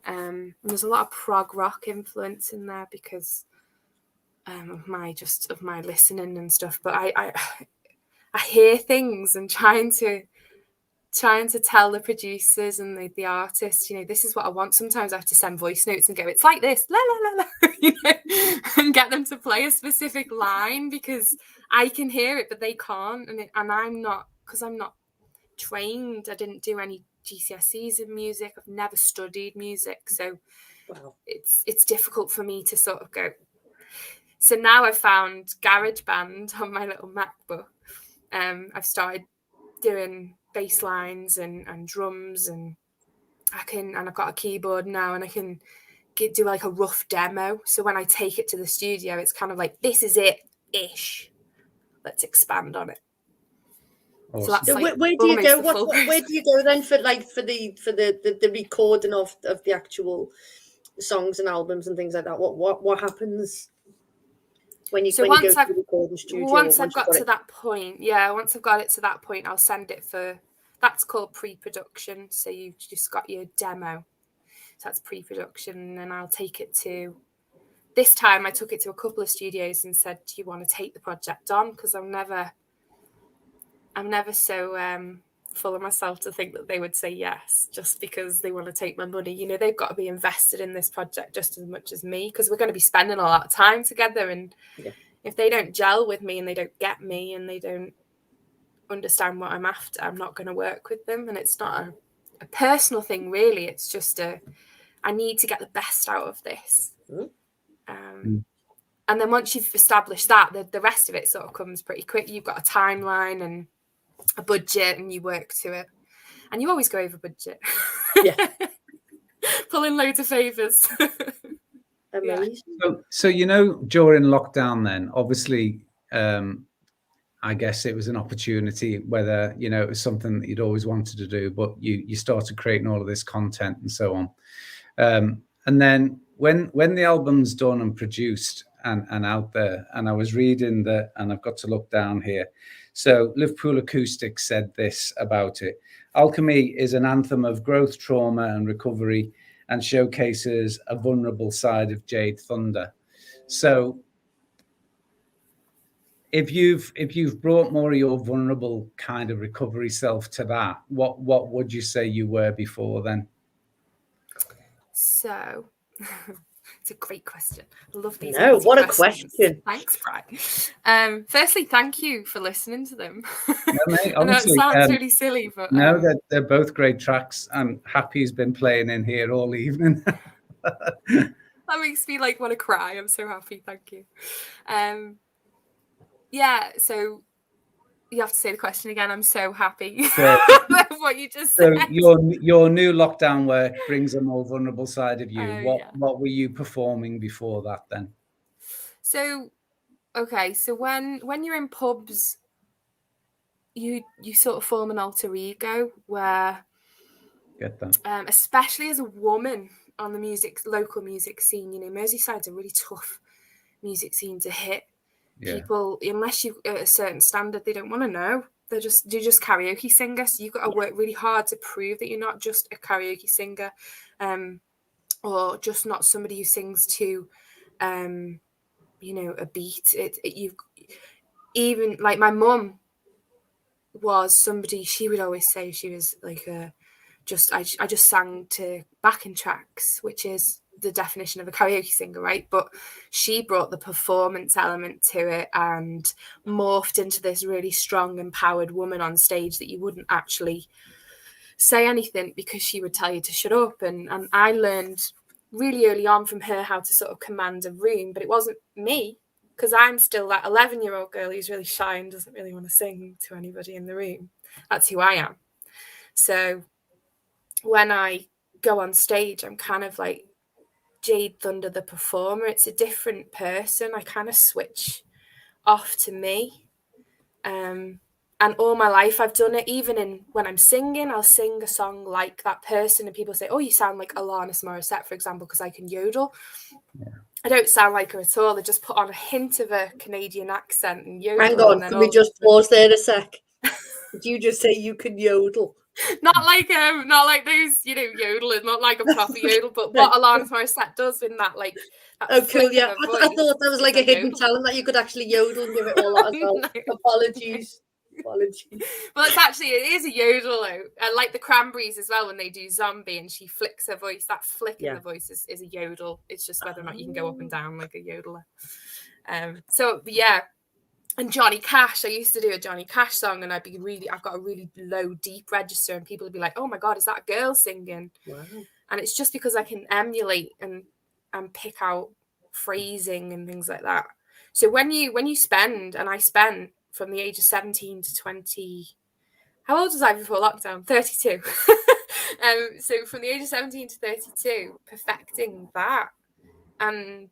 and there's a lot of prog rock influence in there because of my listening and stuff. But I hear things and trying to tell the producers and the artists, this is what I want. Sometimes I have to send voice notes and go, it's like this, la la la la, and get them to play a specific line because I can hear it, but they can't. And I'm not, because I'm not trained. I didn't do any GCSEs in music. I've never studied music, so it's difficult for me to sort of go. So now I've found GarageBand on my little MacBook. I've started doing bass lines and drums, and I've got a keyboard now, and I can do like a rough demo. So when I take it to the studio, it's kind of like, this is it ish. Let's expand on it. Awesome. So that's So like where do you go? almost Where do you go then for the recording of the actual songs and albums and things like that? What happens when you go to the recording studio? Once I've got to that point, once I've got it to that point, I'll send it for, that's called pre-production. So you've just got your demo. So that's pre-production, and I'll take it to, this time I took it to a couple of studios and said, do you want to take the project on? Because I'm never so full of myself to think that they would say yes just because they want to take my money. You know, they've got to be invested in this project just as much as me, because we're going to be spending a lot of time together. And if they don't gel with me and they don't get me and they don't understand what I'm after, I'm not going to work with them. And it's not a personal thing, really. It's just I need to get the best out of this. And then once you've established that, the rest of it sort of comes pretty quick. You've got a timeline and a budget, and you work to it. And you always go over budget. Yeah. Pull in loads of favours. Amazing. So you know, during lockdown then, obviously, I guess it was an opportunity, whether, you know, it was something that you'd always wanted to do, but you started creating all of this content and so on. And then when the album's done and produced and out there, and I was reading that, and I've got to look down here. So Liverpool Acoustics said this about it: Alchemy is an anthem of growth, trauma and recovery, and showcases a vulnerable side of Jade Thunder. So if you've brought more of your vulnerable kind of recovery self to that, what would you say you were before then? So it's a great question. I love these. No, what a questions. question. Thanks, Brian. Firstly, thank you for listening to them. No, mate, honestly, I know it sounds really silly, but no, they're both great tracks. And Happy's been playing in here all evening. That makes me want to cry. I'm so happy. Thank you. So you have to say the question again. I'm so happy. What you just said. So your new lockdown work brings a more vulnerable side of you. What were you performing before that then? So when you're in pubs, you sort of form an alter ego where, get that, especially as a woman on the local music scene, you know, Merseyside's a really tough music scene to hit. People, unless you're at a certain standard, they don't want to know. You're just karaoke singer, so you've got to work really hard to prove that you're not just a karaoke singer, or just not somebody who sings to, you know, a beat. Even like my mum was somebody. She would always say she was like I just sang to backing tracks, which is the definition of a karaoke singer, right? But she brought the performance element to it and morphed into this really strong, empowered woman on stage that you wouldn't actually say anything because she would tell you to shut up. And I learned really early on from her how to sort of command a room, but it wasn't me, because I'm still that 11-year-old girl who's really shy and doesn't really want to sing to anybody in the room. That's who I am. So when I go on stage, I'm kind of like Jade Thunder, the performer. It's a different person. I kind of switch off to me. And all my life I've done it. Even when I'm singing, I'll sing a song like that person and people say, oh, you sound like Alanis Morissette, for example, because I can yodel. Yeah. I don't sound like her at all. They just put on a hint of a Canadian accent and yodel. Hang on, can we just pause there a sec? Did you just say you can yodel? Not like those, you know, yodeling, not like a proper yodel, but what Alanis Morissette does in that, like. That cool, yeah. I thought that was like a hidden talent that you could actually yodel and give it all out as well. No. Apologies. Well, it is a yodel, like the Cranberries as well when they do Zombie and she flicks her voice. That flick in the voice is a yodel. It's just whether or not you can go up and down like a yodeler. And Johnny Cash, I used to do a Johnny Cash song and I've got a really low, deep register and people would be like, oh my God, is that a girl singing? Wow. And it's just because I can emulate and pick out phrasing and things like that. So when you spend, and I spent from the age of 17 to 20, how old was I before lockdown? 32. So from the age of 17 to 32, perfecting that. And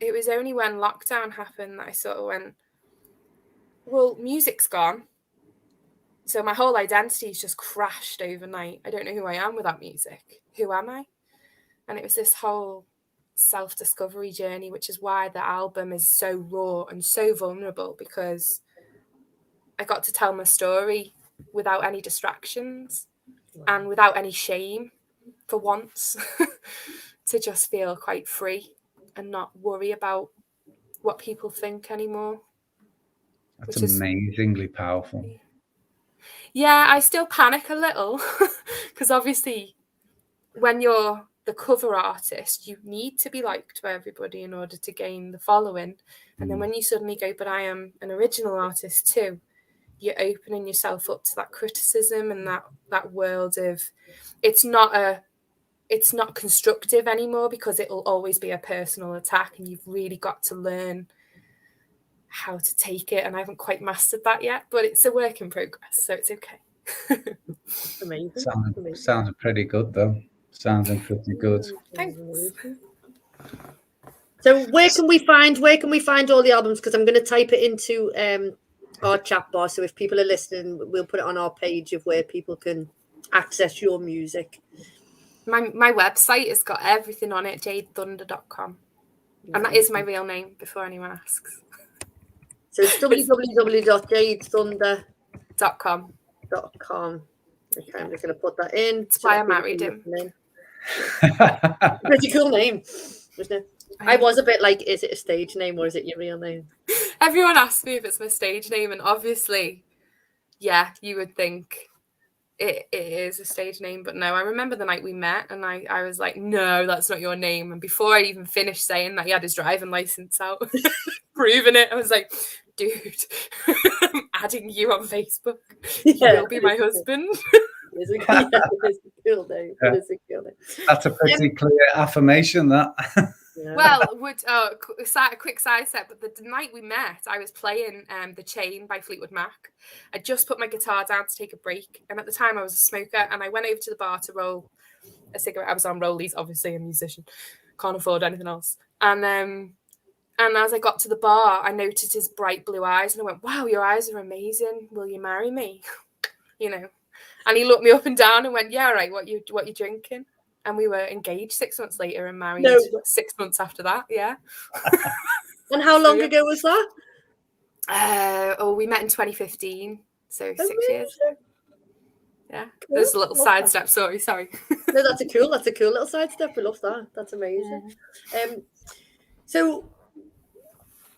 it was only when lockdown happened that I sort of went, well, music's gone. So my whole identity has just crashed overnight. I don't know who I am without music. Who am I? And it was this whole self-discovery journey, which is why the album is so raw and so vulnerable, because I got to tell my story without any distractions and without any shame for once, to just feel quite free and not worry about what people think anymore. That's amazingly powerful. Yeah, I still panic a little because obviously when you're the cover artist, you need to be liked by everybody in order to gain the following. And then when you suddenly go, but I am an original artist too, you're opening yourself up to that criticism and that world of it's not constructive anymore, because it'll always be a personal attack, and you've really got to learn how to take it. And I haven't quite mastered that yet, but it's a work in progress, so it's okay. Amazing. Sounds pretty good though. Sounding pretty good. Thanks. So where can we find all the albums? Because I'm going to type it into our chat bar. So if people are listening, we'll put it on our page of where people can access your music. My website has got everything on it, jadethunder.com. And that is my real name, before anyone asks. So it's www.jadethunder.com. Okay, I'm just going to put that in. That's why I married him. Pretty cool name, wasn't it? I was a bit like, is it a stage name or is it your real name? Everyone asks me if it's my stage name, and obviously, yeah, you would think it is a stage name, but no. I remember the night we met and I was like, no, that's not your name. And before I even finished saying that, he had his driving license out, proving it. I was like, dude, I'm adding you on Facebook. Yeah, you'll be my husband. It's a cool name. Yeah. It's a cool name. That's a pretty clear affirmation, that. Yeah. Well, a quick side step, but the night we met, I was playing The Chain by Fleetwood Mac. I just put my guitar down to take a break, and at the time I was a smoker, and I went over to the bar to roll a cigarette. I was on rollies, obviously, a musician, can't afford anything else. And as I got to the bar, I noticed his bright blue eyes, and I went, wow, your eyes are amazing, will you marry me? And he looked me up and down and went, yeah, right, what you drinking? And we were engaged 6 months later and married 6 months after that. Yeah. And how long ago was that? We met in 2015, so 6 years. Yeah. Cool. There's a little sidestep. Sorry. No, that's a cool little sidestep. We love that. That's amazing. Yeah. So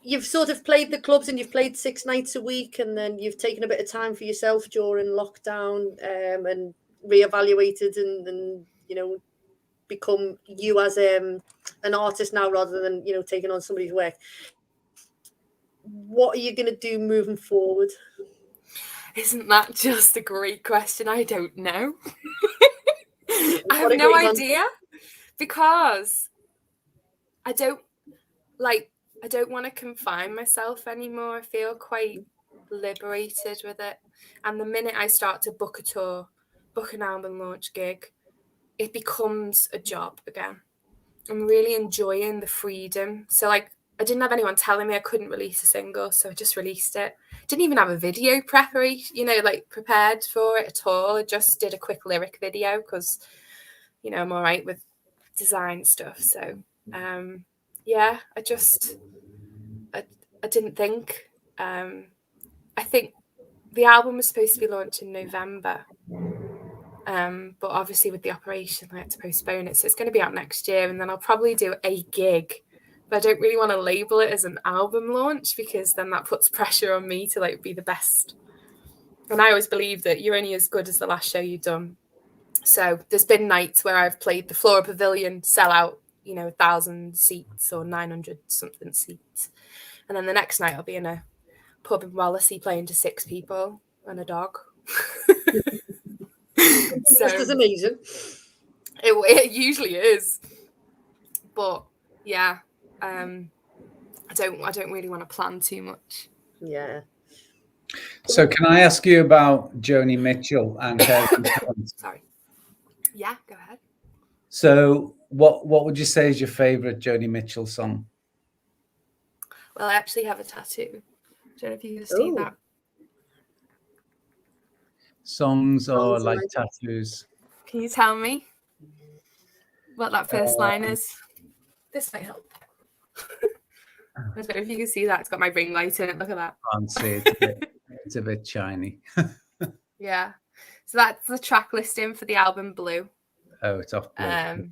you've sort of played the clubs and you've played 6 nights a week, and then you've taken a bit of time for yourself during lockdown, and reevaluated and become you as an artist now, rather than taking on somebody's work. What are you going to do moving forward? Isn't that just a great question? I don't know. I have no idea, because I don't want to confine myself anymore. I feel quite liberated with it. And the minute I start to book a tour, book an album launch gig, it becomes a job again. I'm really enjoying the freedom. So I didn't have anyone telling me I couldn't release a single, so I just released it. Didn't even have a video preparation, prepared for it at all. I just did a quick lyric video because, I'm all right with design stuff. So, yeah, I didn't think. I think the album was supposed to be launched in November. But obviously with the operation, I had to postpone it. So it's going to be out next year, and then I'll probably do a gig. But I don't really want to label it as an album launch, because then that puts pressure on me to be the best. And I always believe that you're only as good as the last show you've done. So there's been nights where I've played the Flora Pavilion, sell out, 1,000 seats or 900 something seats. And then the next night I'll be in a pub in Wallasey playing to 6 people and a dog. So it's amazing. It usually is, but yeah, I don't really want to plan too much. Yeah. So can I ask you about Joni Mitchell and her? Sorry. Yeah, go ahead. So what would you say is your favorite Joni Mitchell song? Well, I actually have a tattoo. I don't know if you can see that. songs or Sounds like like it. tattoos? Can you tell me what that first line is? This might help. I don't know if you can see that. It's got my ring light in it. Look at that. Can't see. It's a bit shiny. Yeah. So that's the track listing for the album Blue. Oh, it's off Blue.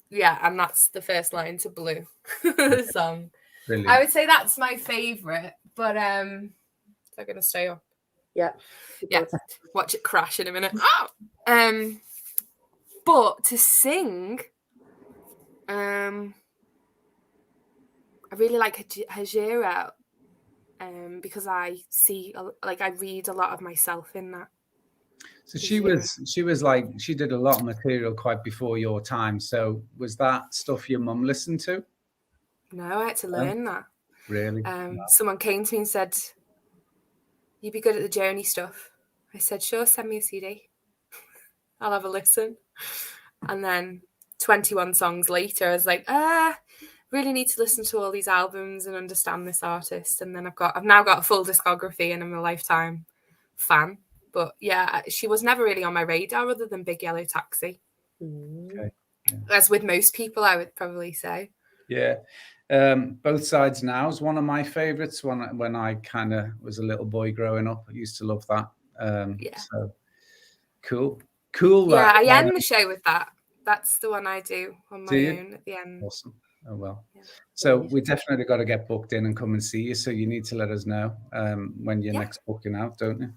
Yeah, and that's the first line to Blue, the song. Brilliant. I would say that's my favourite, but they're going to stay up. Yeah. Yeah. Watch it crash in a minute. Oh! But to sing, I really like Hajira, because I see, like, I read a lot of myself in that. So she was like, she did a lot of material quite before your time. So was that stuff your mum listened to? No, I had to learn that. Really? Someone came to me and said, "You'd be good at the Joni stuff." I said, "Sure, send me a CD. I'll have a listen." And then 21 songs later, I was like, really need to listen to all these albums and understand this artist. And then I've now got a full discography and I'm a lifetime fan. But yeah, she was never really on my radar other than Big Yellow Taxi. Okay. Yeah. As with most people, I would probably say. Yeah. Both Sides Now is one of my favorites. When I kind of was a little boy growing up, I used to love that. So cool. Yeah, I end the show with that. That's the one I do on my own at the end. Awesome. Oh well. Yeah. So we definitely got to get booked in and come and see you. So you need to let us know when you're next booking out, don't you?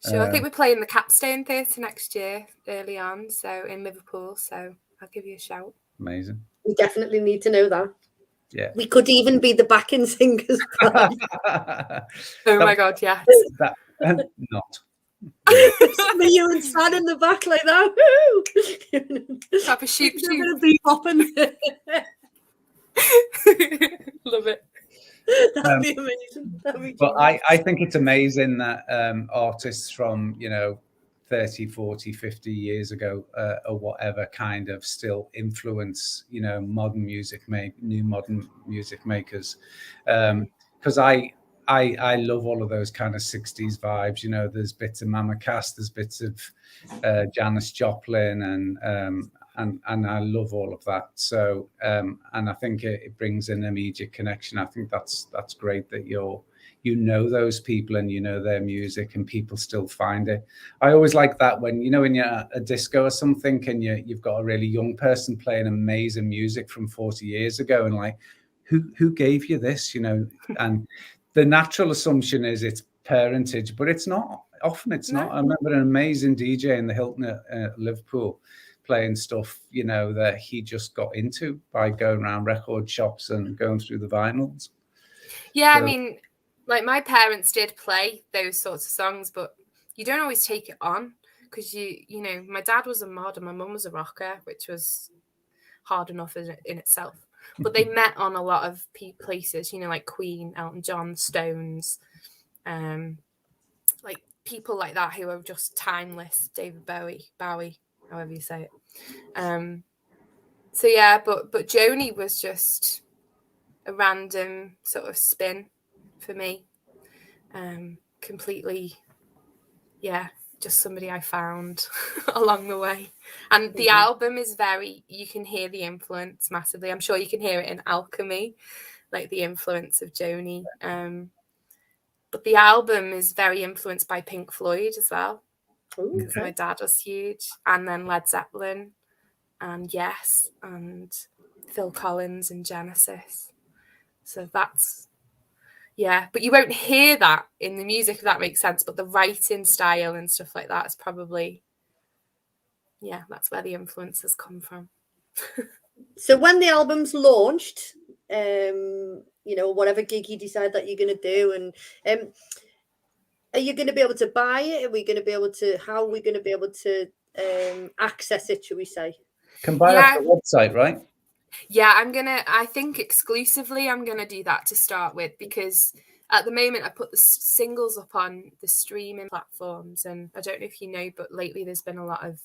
Sure. I think we're playing the Capstone Theatre next year, early on, so in Liverpool. So I'll give you a shout. Amazing. We definitely need to know that. Yeah. We could even be the backing singers. Oh my God, yes. Not. Me, you and Sad in the back like that. Type of shoot. Going to be hopping. Love it. That'd be amazing. But I think it's amazing that artists from 30, 40, 50 years ago or whatever kind of still influence new modern music makers, because I love all of those kind of 60s vibes. There's bits of Mama Cass, there's bits of Janis Joplin, and I love all of that. So and I think it brings an immediate connection. I think that's great that those people and their music and people still find it. I always like that when when you're at a disco or something and you've got a really young person playing amazing music from 40 years ago and like, who gave you this? And the natural assumption is it's parentage, but it's not. Often it's not. I remember an amazing DJ in the Hilton at Liverpool playing stuff, that he just got into by going around record shops and going through the vinyls. Yeah, so, I mean, like my parents did play those sorts of songs, but you don't always take it on because my dad was a mod and my mum was a rocker, which was hard enough in itself. But they met on a lot of places, like Queen, Elton John, Stones, like people like that who are just timeless. David Bowie, however you say it. So yeah, but Joni was just a random sort of spin for me. Completely, just somebody I found along the way. And the album is you can hear the influence massively. I'm sure you can hear it in Alchemy, like the influence of Joni. But the album is very influenced by Pink Floyd as well, because my dad was huge. And then Led Zeppelin and Yes and Phil Collins and Genesis. So that's... Yeah, but you won't hear that in the music, if that makes sense. But the writing style and stuff like that is probably, that's where the influences come from. So when the album's launched, whatever gig you decide that you're going to do, and are you going to be able to buy it? Are we going to be able to? How are we going to be able to access it? Shall we say? Can buy it off the website, right? Yeah, I think exclusively I'm going to do that to start with, because at the moment I put the singles up on the streaming platforms, and I don't know if you know, but lately there's been a lot of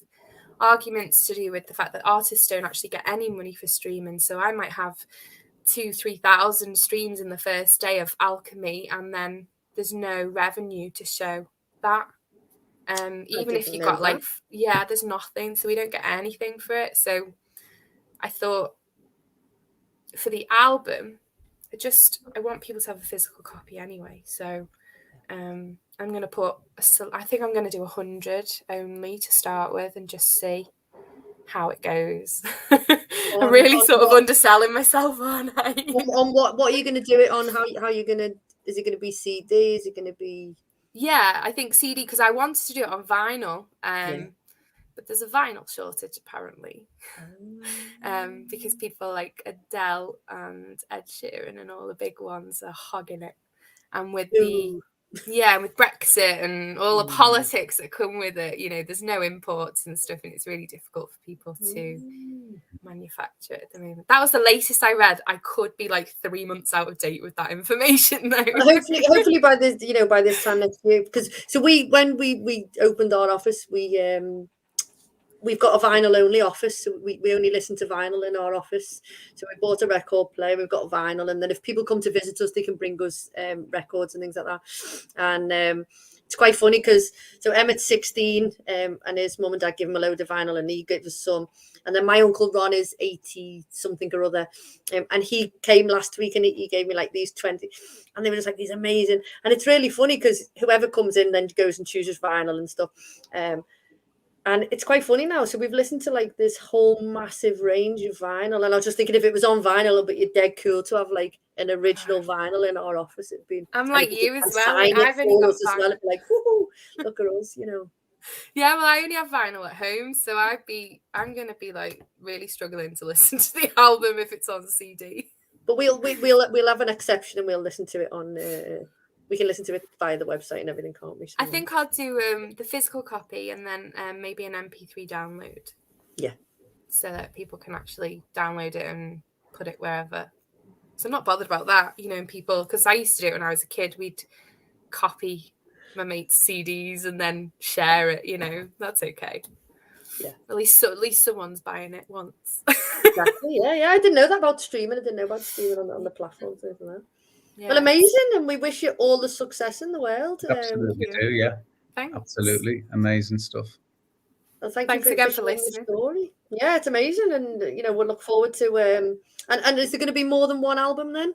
arguments to do with the fact that artists don't actually get any money for streaming. So I might have 2,000-3,000 streams in the first day of Alchemy, and then there's no revenue to show that. Even if you got like, there's nothing, so we don't get anything for it. So I thought for the album, I want people to have a physical copy anyway. So I'm going to put, I think I'm going to do 100 only to start with and just see how it goes. I'm really sort of underselling myself, aren't I? On what are you going to do it on? How are you going to, is it going to be CD? Is it going to be? Yeah, I think CD, because I wanted to do it on vinyl. But there's a vinyl shortage apparently, because people like Adele and Ed Sheeran and all the big ones are hogging it, and with with Brexit and all the politics that come with it, there's no imports and stuff, and it's really difficult for people to manufacture it at the moment. That was the latest I read. I could be like 3 months out of date with that information though. hopefully by this time next year, because when we opened our office, we've got a vinyl only office, so we only listen to vinyl in our office. So we bought a record player, we've got a vinyl, and then if people come to visit us, they can bring us records and things like that. And it's quite funny because Emmett's 16, and his mum and dad give him a load of vinyl, and he gave us some. And then my uncle Ron is 80 something or other, and he came last week and he gave me like these 20, and they were just like these amazing. And it's really funny because whoever comes in then goes and chooses vinyl and stuff. And it's quite funny now. So we've listened to like this whole massive range of vinyl. And I was just thinking, if it was on vinyl, but you're dead cool to have like an original vinyl in our office. It'd be. I'm like you as well. Like, I've only got as well. It'd be like, woohoo, look at us, Yeah, well, I only have vinyl at home, so I'm gonna be like really struggling to listen to the album if it's on CD. But we'll have an exception, and we'll listen to it on. We can listen to it via the website and everything, can't we? So, I think I'll do the physical copy and then maybe an MP3 download. Yeah. So that people can actually download it and put it wherever. So I'm not bothered about that, and people, because I used to do it when I was a kid. We'd copy my mates' CDs and then share it. That's okay. Yeah. At least someone's buying it once. Exactly. Yeah. I didn't know that about streaming. I didn't know about streaming on the platforms and everything. Yeah. Well, amazing, and we wish you all the success in the world. Absolutely do, yeah. Thanks. Absolutely amazing stuff. Well, thanks again for listening. Story. Yeah, it's amazing, and we'll look forward to. And is there going to be more than one album then?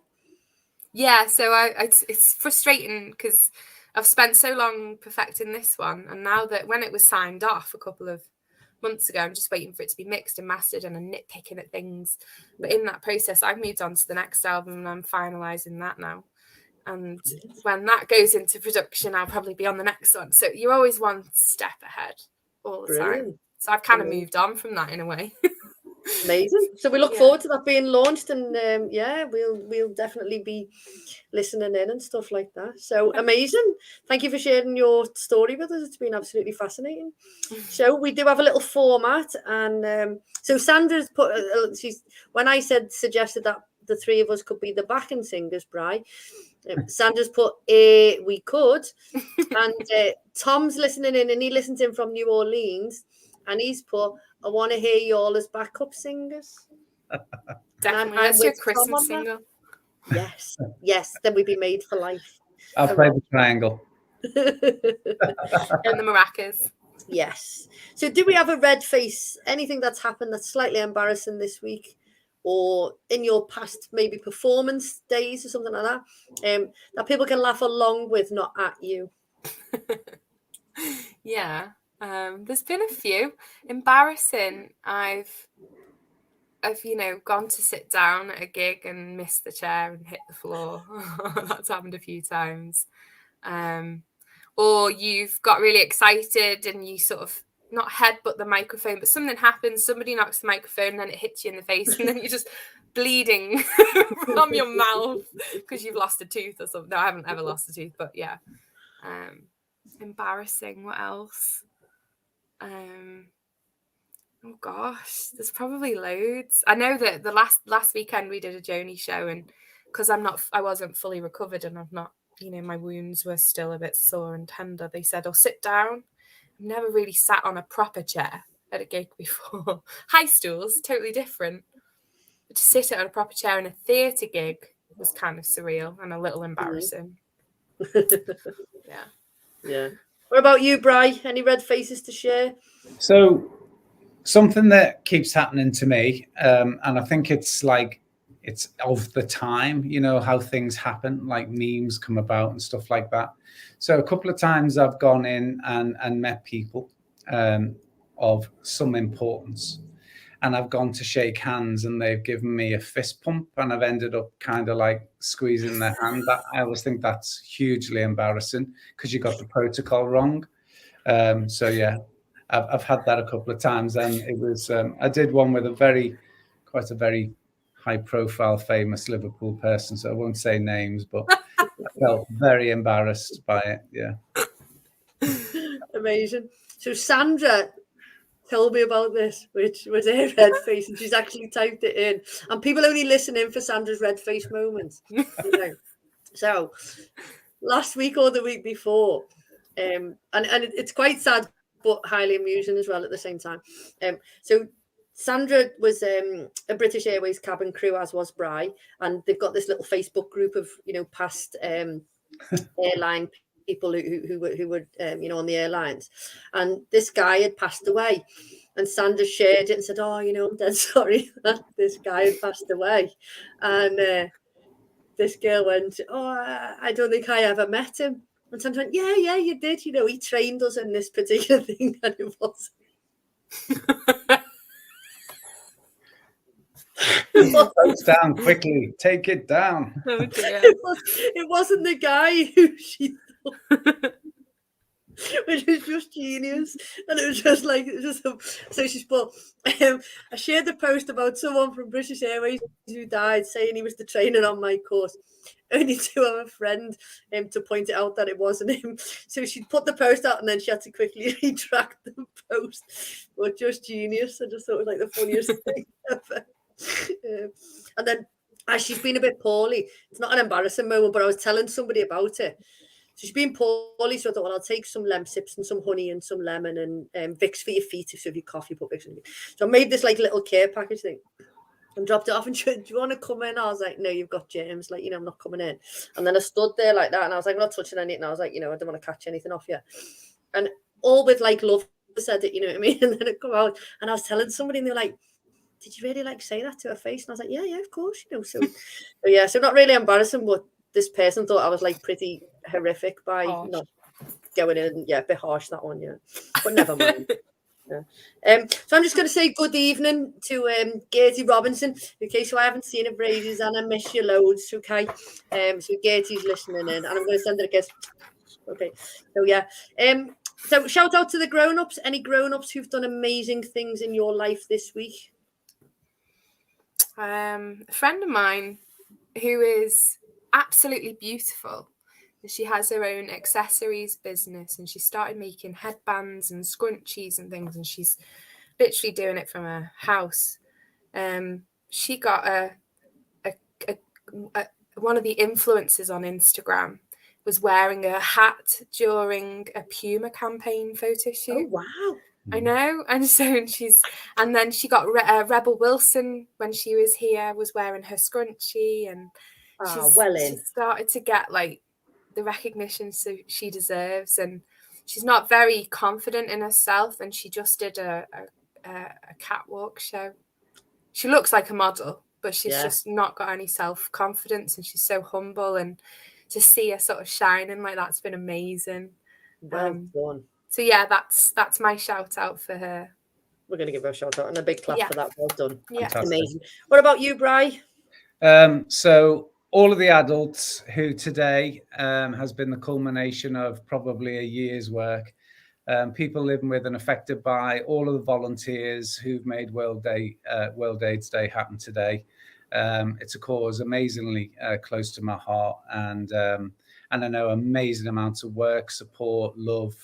Yeah, so it's frustrating because I've spent so long perfecting this one, and now that when it was signed off a couple of months ago, I'm just waiting for it to be mixed and mastered, and I'm nitpicking at things. But in that process, I've moved on to the next album, and I'm finalising that now. And when that goes into production, I'll probably be on the next one. So you're always one step ahead all the time. So I've kind of moved on from that in a way. Amazing. So we look forward to that being launched, and we'll definitely be listening in and stuff like that. So amazing. Thank you for sharing your story with us. It's been absolutely fascinating. So we do have a little format, and so Sandra's put when I suggested that the three of us could be the backing singers, Bri, Sandra's put we could, and Tom's listening in, and he listens in from New Orleans, and he's put, I want to hear you all as backup singers. Definitely. That's your Christmas single. Yes. Then we'd be made for life. I'll play the triangle. And the maracas. Yes. So do we have a red face? Anything that's happened that's slightly embarrassing this week, or in your past maybe performance days or something like that, that people can laugh along with, not at you? Yeah. There's been a few. Embarrassing. I've gone to sit down at a gig and missed the chair and hit the floor. That's happened a few times. Or you've got really excited and you sort of not headbutt the microphone, but something happens, somebody knocks the microphone and then it hits you in the face and then you're just bleeding from your mouth because you've lost a tooth or something. No, I haven't ever lost a tooth, but yeah. Embarrassing. What else? Oh gosh, there's probably loads. I know that the last weekend we did a Joni show, and because I wasn't fully recovered and I've not, my wounds were still a bit sore and tender. They said, "Oh, sit down." I've never really sat on a proper chair at a gig before. High stools, totally different. But to sit at a proper chair in a theatre gig was kind of surreal and a little embarrassing. Yeah. What about you, Bri? Any red faces to share? So something that keeps happening to me, and I think it's of the time, you know, how things happen, like memes come about and stuff like that. So a couple of times I've gone in and met people of some importance, and I've gone to shake hands and they've given me a fist pump and I've ended up kind of like squeezing their hand. I always think that's hugely embarrassing because you got the protocol wrong. So yeah, I've had that a couple of times, and it was I did one with quite a very high profile famous Liverpool person, so I won't say names, but I felt very embarrassed by it. Yeah. Amazing. So Sandra told me about this, which was her red face, and she's actually typed it in. And people only listen in for Sandra's red face moments. You know. So last week or the week before, and it's quite sad but highly amusing as well at the same time. So Sandra was a British Airways cabin crew, as was Bri, and they've got this little Facebook group of, you know, past airline people who were you know, on the airlines, and this guy had passed away, and Sandra shared it and said, "Oh, you know, I'm dead sorry that this guy had passed away," and this girl went, "Oh, I don't think I ever met him." And Sandra went, "Yeah, you did. You know, he trained us in this particular thing, and it was." Post down quickly. Take it down. Oh dear. It wasn't the guy who she thought, which was just genius. And it was just like, so she's put, I shared a post about someone from British Airways who died, saying he was the trainer on my course, only to have a friend to point it out that it wasn't him. So she put the post out and then she had to quickly retract the post. But just genius. I just thought it was like the funniest thing ever. And then as she's been a bit poorly, it's not an embarrassing moment, but I was telling somebody about it. So she's been poorly, so I thought, well, I'll take some Lemsips and some honey and some lemon and Vicks for your feet. So if you cough, you put Vicks in your feet. So I made this like little care package thing and dropped it off, and she went, "Do you want to come in?" I was like, "No, you've got germs, like, you know, I'm not coming in." And then I stood there like that and I was like, "I'm not touching anything." I was like, "You know, I don't want to catch anything off you." And all with like love said it, you know what I mean? And then it come out and I was telling somebody and they were like, "Did you really like say that to her face?" And I was like, yeah, of course, you know. So yeah, so not really embarrassing, but this person thought I was like pretty horrific by not going in. Yeah, a bit harsh, that one, yeah. But never mind. Yeah. So I'm just going to say good evening to Gertie Robinson, okay? So I haven't seen her for ages and I miss you loads, okay? So Gertie's listening in and I'm going to send her a kiss. Okay, so yeah. So shout out to the grown-ups. Any grown-ups who've done amazing things in your life this week? A friend of mine who is absolutely beautiful. She has her own accessories business and she started making headbands and scrunchies and things, and she's literally doing it from her house. She got one of the influencers on Instagram was wearing a hat during a Puma campaign photo shoot. Oh wow. I know, and so and then she got Rebel Wilson when she was here was wearing her scrunchie, and she started to get like the recognition she deserves, and she's not very confident in herself, and she just did a catwalk show. She looks like a model, but she's just not got any self-confidence, and she's so humble, and to see her sort of shining like that's been amazing. Well done. So yeah, that's my shout out for her. We're going to give her a shout out and a big clap for that. Well done. Yeah. Amazing. What about you, Bri? So all of the adults who today has been the culmination of probably a year's work. People living with and affected by, all of the volunteers who've made World AIDS Day happen today. It's a cause amazingly close to my heart, and I know amazing amounts of work, support, love,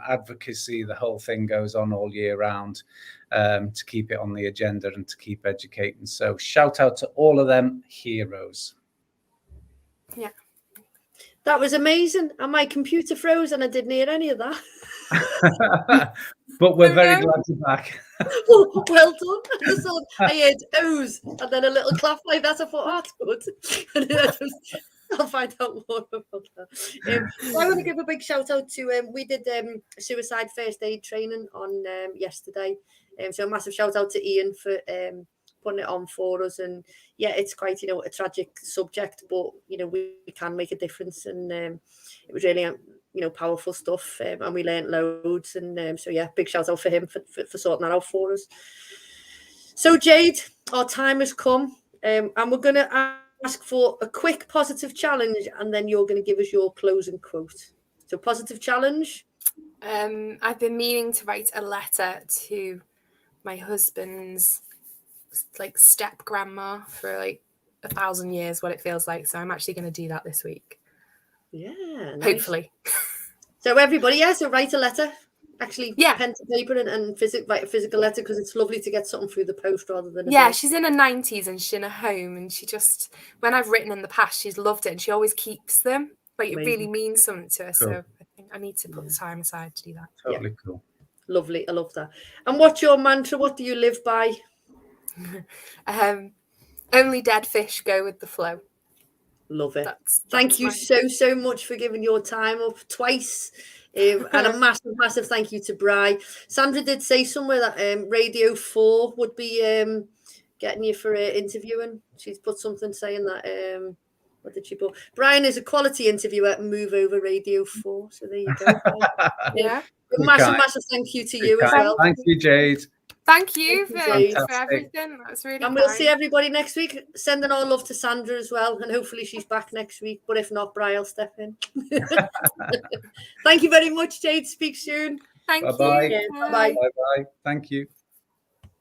advocacy. The whole thing goes on all year round to keep it on the agenda and to keep educating. So shout out to all of them heroes. Yeah. That was amazing. And my computer froze and I didn't hear any of that. But we're very glad you're back. Oh, well done. I heard O's and then a little clap like that. I thought, oh, that's good. And then I'll find out more about that. I want to give a big shout out to we did suicide first aid training on yesterday. So a massive shout out to Ian for putting it on for us. And yeah, it's quite, you know, a tragic subject, but you know, we can make a difference. And it was really you know, powerful stuff, and we learned loads. And so yeah, big shout out for him for sorting that out for us. So Jade, our time has come, and we're going to ask for a quick positive challenge, and then you're going to give us your closing quote. So positive challenge. I've been meaning to write a letter to my husband's like step grandma for like 1,000 years, what it feels like. So I'm actually going to do that this week. Yeah, nice. Hopefully. So everybody, yeah, so write a letter. Actually, yeah, pen to paper and write a physical letter, because it's lovely to get something through the post rather than she's in her 90s and she's in a home, and she just, when I've written in the past, she's loved it, and she always keeps them. Like it really means something to her. Cool. So I think I need to put the time aside to do that. Totally cool. Lovely. I love that. And what's your mantra? What do you live by? Only dead fish go with the flow. Love it. Thank you so much for giving your time up twice. And a massive thank you to Bri. Sandra did say somewhere that Radio 4 would be getting you for interviewing. She's put something saying that. What did she put? Brian is a quality interviewer. Move over Radio 4. So there you go. Yeah. Massive thank you to you as well. Thank you, Jade. Thank you for everything. That was really And we'll see everybody next week. Sending our love to Sandra as well. And hopefully she's back next week. But if not, Brian will step in. Thank you very much, Jade. Speak soon. Thank Bye-bye. you. Bye-bye. Bye-bye. Thank you.